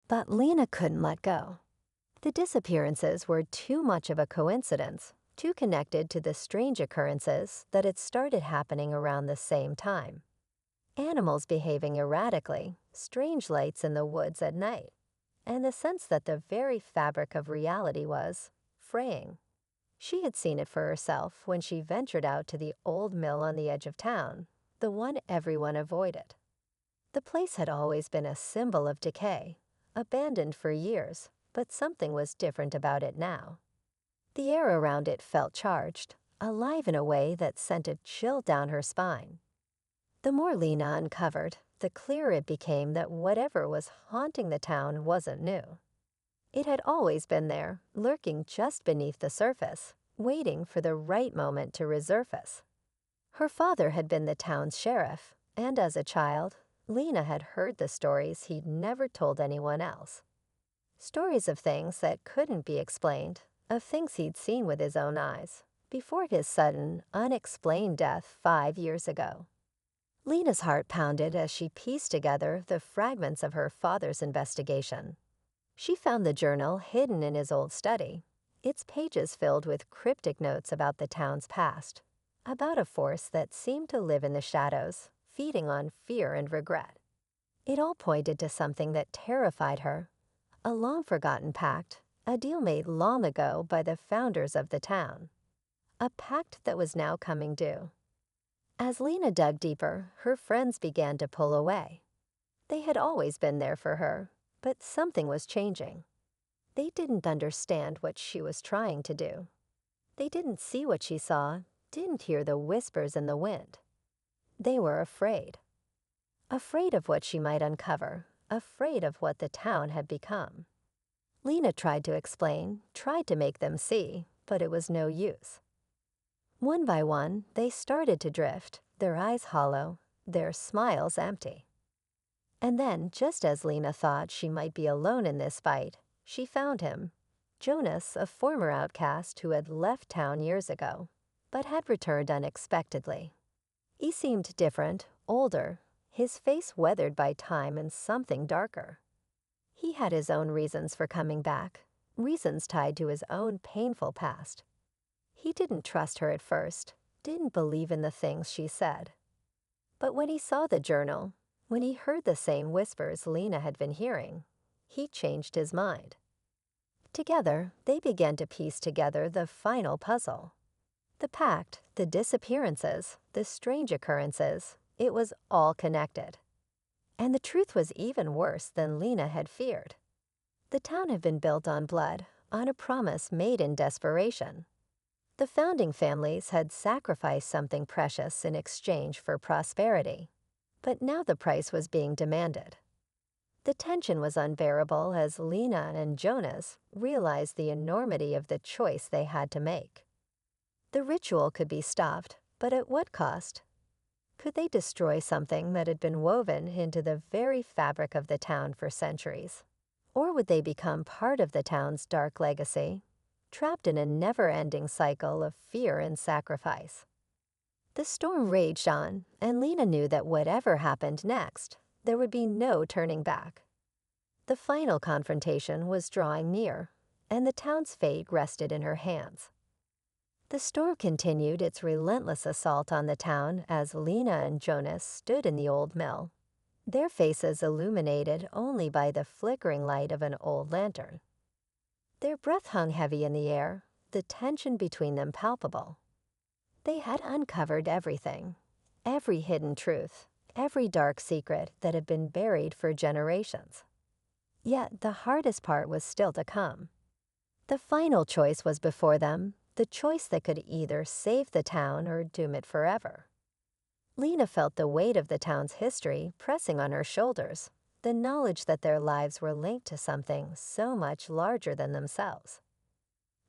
But Lena couldn't let go. The disappearances were too much of a coincidence, too connected to the strange occurrences that had started happening around the same time. Animals behaving erratically, strange lights in the woods at night, and the sense that the very fabric of reality was fraying. She had seen it for herself when she ventured out to the old mill on the edge of town, the one everyone avoided. The place had always been a symbol of decay, abandoned for years, but something was different about it now. The air around it felt charged, alive in a way that sent a chill down her spine. The more Lena uncovered, the clearer it became that whatever was haunting the town wasn't new. It had always been there, lurking just beneath the surface, waiting for the right moment to resurface. Her father had been the town's sheriff, and as a child, Lena had heard the stories he'd never told anyone else. Stories of things that couldn't be explained, of things he'd seen with his own eyes, before his sudden, unexplained death 5 years ago. Lena's heart pounded as she pieced together the fragments of her father's investigation. She found the journal hidden in his old study, its pages filled with cryptic notes about the town's past, about a force that seemed to live in the shadows, feeding on fear and regret. It all pointed to something that terrified her, a long-forgotten pact, a deal made long ago by the founders of the town. A pact that was now coming due. As Lena dug deeper, her friends began to pull away. They had always been there for her, but something was changing. They didn't understand what she was trying to do. They didn't see what she saw, didn't hear the whispers in the wind. They were afraid. Afraid of what she might uncover, afraid of what the town had become. Lena tried to explain, tried to make them see, but it was no use. One by one, they started to drift, their eyes hollow, their smiles empty. And then, just as Lena thought she might be alone in this fight, she found him. Jonas, a former outcast who had left town years ago, but had returned unexpectedly. He seemed different, older, his face weathered by time and something darker. He had his own reasons for coming back, reasons tied to his own painful past. He didn't trust her at first, didn't believe in the things she said. But when he saw the journal, when he heard the same whispers Lena had been hearing, he changed his mind. Together, they began to piece together the final puzzle. The pact, the disappearances, the strange occurrences, it was all connected. And the truth was even worse than Lena had feared. The town had been built on blood, on a promise made in desperation. The founding families had sacrificed something precious in exchange for prosperity. But now the price was being demanded. The tension was unbearable as Lena and Jonas realized the enormity of the choice they had to make. The ritual could be stopped, but at what cost? Could they destroy something that had been woven into the very fabric of the town for centuries? Or would they become part of the town's dark legacy, trapped in a never-ending cycle of fear and sacrifice? The storm raged on, and Lena knew that whatever happened next, there would be no turning back. The final confrontation was drawing near, and the town's fate rested in her hands. The storm continued its relentless assault on the town as Lena and Jonas stood in the old mill, their faces illuminated only by the flickering light of an old lantern. Their breath hung heavy in the air, the tension between them palpable. They had uncovered everything, every hidden truth, every dark secret that had been buried for generations. Yet the hardest part was still to come. The final choice was before them, the choice that could either save the town or doom it forever. Lena felt the weight of the town's history pressing on her shoulders, the knowledge that their lives were linked to something so much larger than themselves.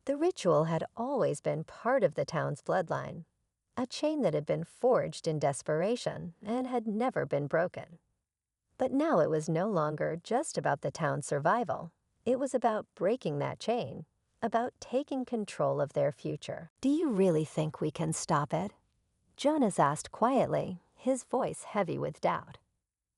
The ritual had always been part of the town's bloodline, a chain that had been forged in desperation and had never been broken. But now it was no longer just about the town's survival. It was about breaking that chain, about taking control of their future. "Do you really think we can stop it?" Jonas asked quietly, his voice heavy with doubt.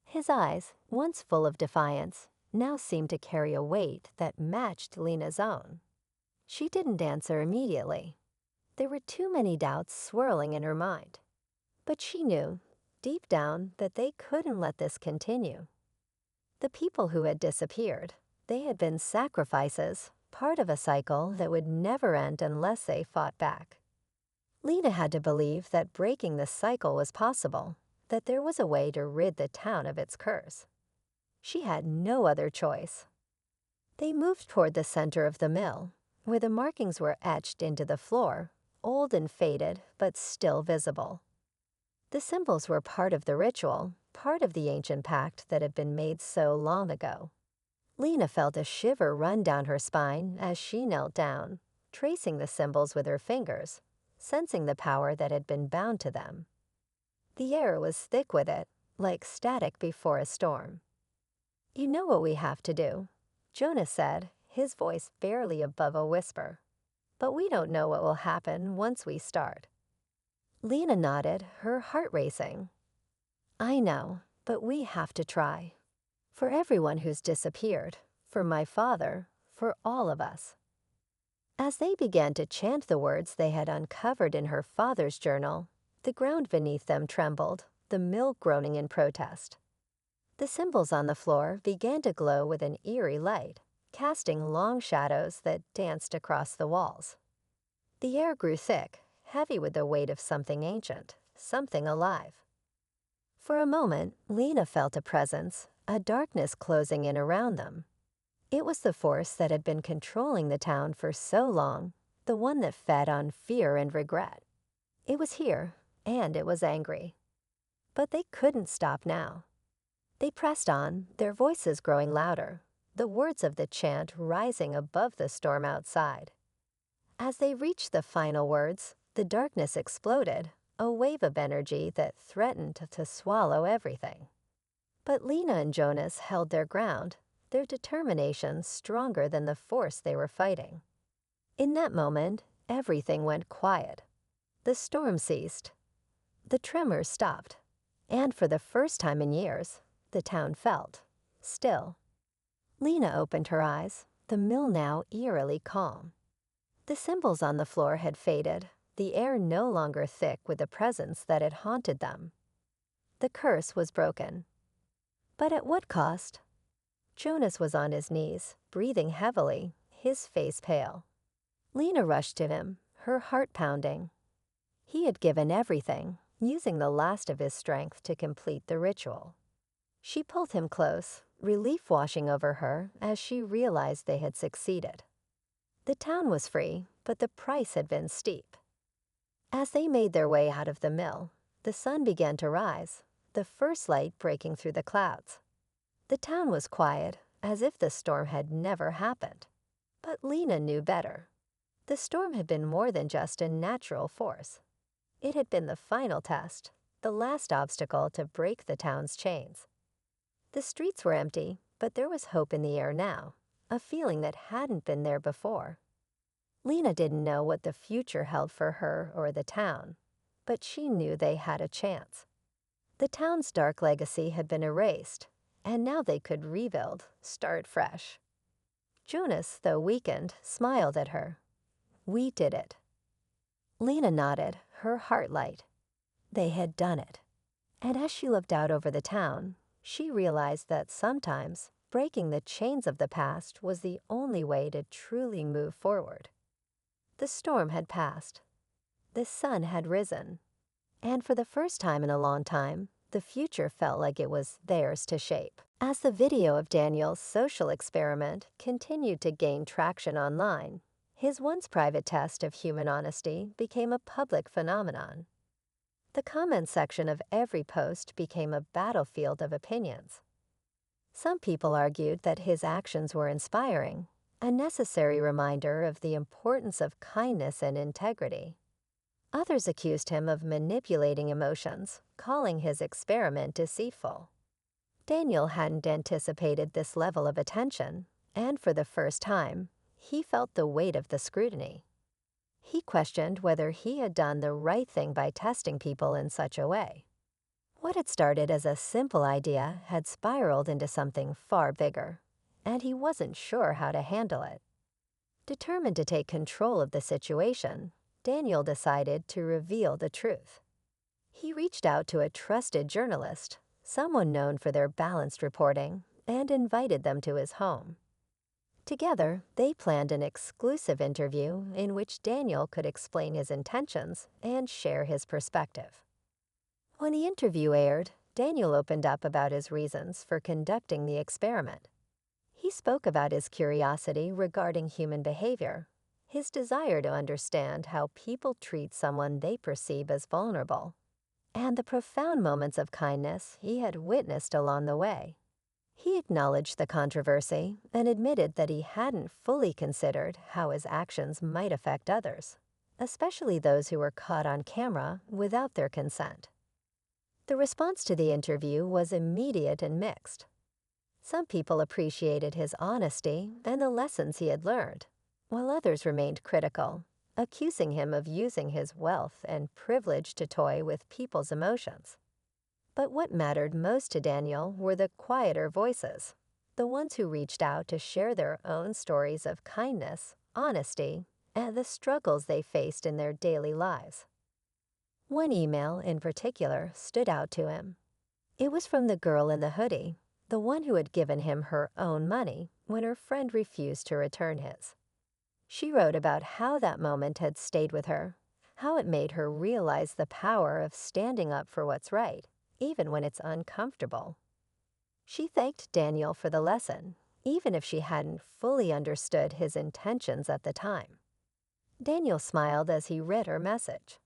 His eyes, once full of defiance, now seemed to carry a weight that matched Lena's own. She didn't answer immediately. There were too many doubts swirling in her mind. But she knew, deep down, that they couldn't let this continue. The people who had disappeared, they had been sacrifices, part of a cycle that would never end unless they fought back. Lena had to believe that breaking the cycle was possible, that there was a way to rid the town of its curse. She had no other choice. They moved toward the center of the mill, where the markings were etched into the floor, old and faded, but still visible. The symbols were part of the ritual, part of the ancient pact that had been made so long ago. Lena felt a shiver run down her spine as she knelt down, tracing the symbols with her fingers, sensing the power that had been bound to them. The air was thick with it, like static before a storm. "You know what we have to do," Jonas said, his voice barely above a whisper. "But we don't know what will happen once we start." Lena nodded, her heart racing. "I know, but we have to try. For everyone who's disappeared, for my father, for all of us." As they began to chant the words they had uncovered in her father's journal, the ground beneath them trembled, the mill groaning in protest. The symbols on the floor began to glow with an eerie light, casting long shadows that danced across the walls. The air grew thick, heavy with the weight of something ancient, something alive. For a moment, Lena felt a presence, a darkness closing in around them. It was the force that had been controlling the town for so long, the one that fed on fear and regret. It was here, and it was angry. But they couldn't stop now. They pressed on, their voices growing louder, the words of the chant rising above the storm outside. As they reached the final words, the darkness exploded, a wave of energy that threatened to swallow everything. But Lena and Jonas held their ground, their determination stronger than the force they were fighting. In that moment, everything went quiet. The storm ceased. The tremors stopped. And for the first time in years, the town felt still. Lena opened her eyes, the mill now eerily calm. The symbols on the floor had faded, the air no longer thick with the presence that had haunted them. The curse was broken. But at what cost? Jonas was on his knees, breathing heavily, his face pale. Lena rushed to him, her heart pounding. He had given everything, using the last of his strength to complete the ritual. She pulled him close, relief washing over her as she realized they had succeeded. The town was free, but the price had been steep. As they made their way out of the mill, the sun began to rise, the first light breaking through the clouds. The town was quiet, as if the storm had never happened. But Lena knew better. The storm had been more than just a natural force. It had been the final test, the last obstacle to break the town's chains. The streets were empty, but there was hope in the air now, a feeling that hadn't been there before. Lena didn't know what the future held for her or the town, but she knew they had a chance. The town's dark legacy had been erased, and now they could rebuild, start fresh. Jonas, though weakened, smiled at her. "We did it." Lena nodded, her heart light. They had done it. And as she looked out over the town, she realized that sometimes breaking the chains of the past was the only way to truly move forward. The storm had passed. The sun had risen. And for the first time in a long time, the future felt like it was theirs to shape. As the video of Daniel's social experiment continued to gain traction online, his once private test of human honesty became a public phenomenon. The comment section of every post became a battlefield of opinions. Some people argued that his actions were inspiring, a necessary reminder of the importance of kindness and integrity. Others accused him of manipulating emotions, calling his experiment deceitful. Daniel hadn't anticipated this level of attention, and for the first time, he felt the weight of the scrutiny. He questioned whether he had done the right thing by testing people in such a way. What had started as a simple idea had spiraled into something far bigger, and he wasn't sure how to handle it. Determined to take control of the situation, Daniel decided to reveal the truth. He reached out to a trusted journalist, someone known for their balanced reporting, and invited them to his home. Together, they planned an exclusive interview in which Daniel could explain his intentions and share his perspective. When the interview aired, Daniel opened up about his reasons for conducting the experiment. He spoke about his curiosity regarding human behavior, his desire to understand how people treat someone they perceive as vulnerable, and the profound moments of kindness he had witnessed along the way. He acknowledged the controversy and admitted that he hadn't fully considered how his actions might affect others, especially those who were caught on camera without their consent. The response to the interview was immediate and mixed. Some people appreciated his honesty and the lessons he had learned, while others remained critical, accusing him of using his wealth and privilege to toy with people's emotions. But what mattered most to Daniel were the quieter voices, the ones who reached out to share their own stories of kindness, honesty, and the struggles they faced in their daily lives. One email in particular stood out to him. It was from the girl in the hoodie, the one who had given him her own money when her friend refused to return his. She wrote about how that moment had stayed with her, how it made her realize the power of standing up for what's right, even when it's uncomfortable. She thanked Daniel for the lesson, even if she hadn't fully understood his intentions at the time. Daniel smiled as he read her message.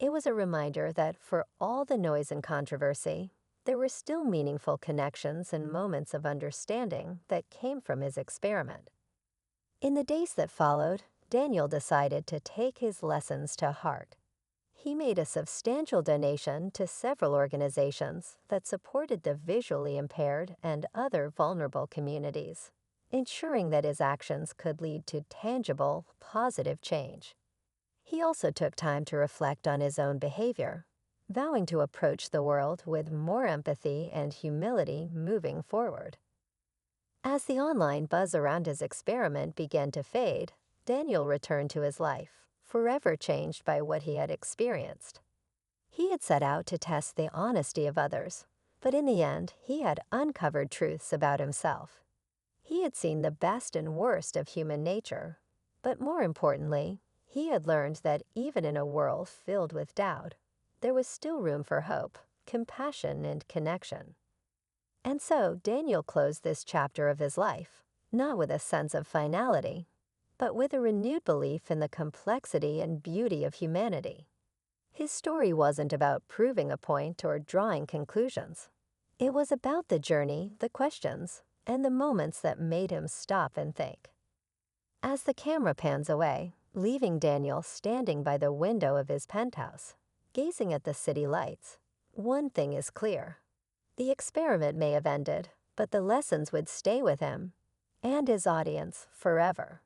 It was a reminder that for all the noise and controversy, there were still meaningful connections and moments of understanding that came from his experiment. In the days that followed, Daniel decided to take his lessons to heart. He made a substantial donation to several organizations that supported the visually impaired and other vulnerable communities, ensuring that his actions could lead to tangible, positive change. He also took time to reflect on his own behavior, vowing to approach the world with more empathy and humility moving forward. As the online buzz around his experiment began to fade, Daniel returned to his life, forever changed by what he had experienced. He had set out to test the honesty of others, but in the end, he had uncovered truths about himself. He had seen the best and worst of human nature, but more importantly, he had learned that even in a world filled with doubt, there was still room for hope, compassion, and connection. And so Daniel closed this chapter of his life, not with a sense of finality, but with a renewed belief in the complexity and beauty of humanity. His story wasn't about proving a point or drawing conclusions. It was about the journey, the questions, and the moments that made him stop and think. As the camera pans away, leaving Daniel standing by the window of his penthouse, gazing at the city lights, one thing is clear. The experiment may have ended, but the lessons would stay with him and his audience forever.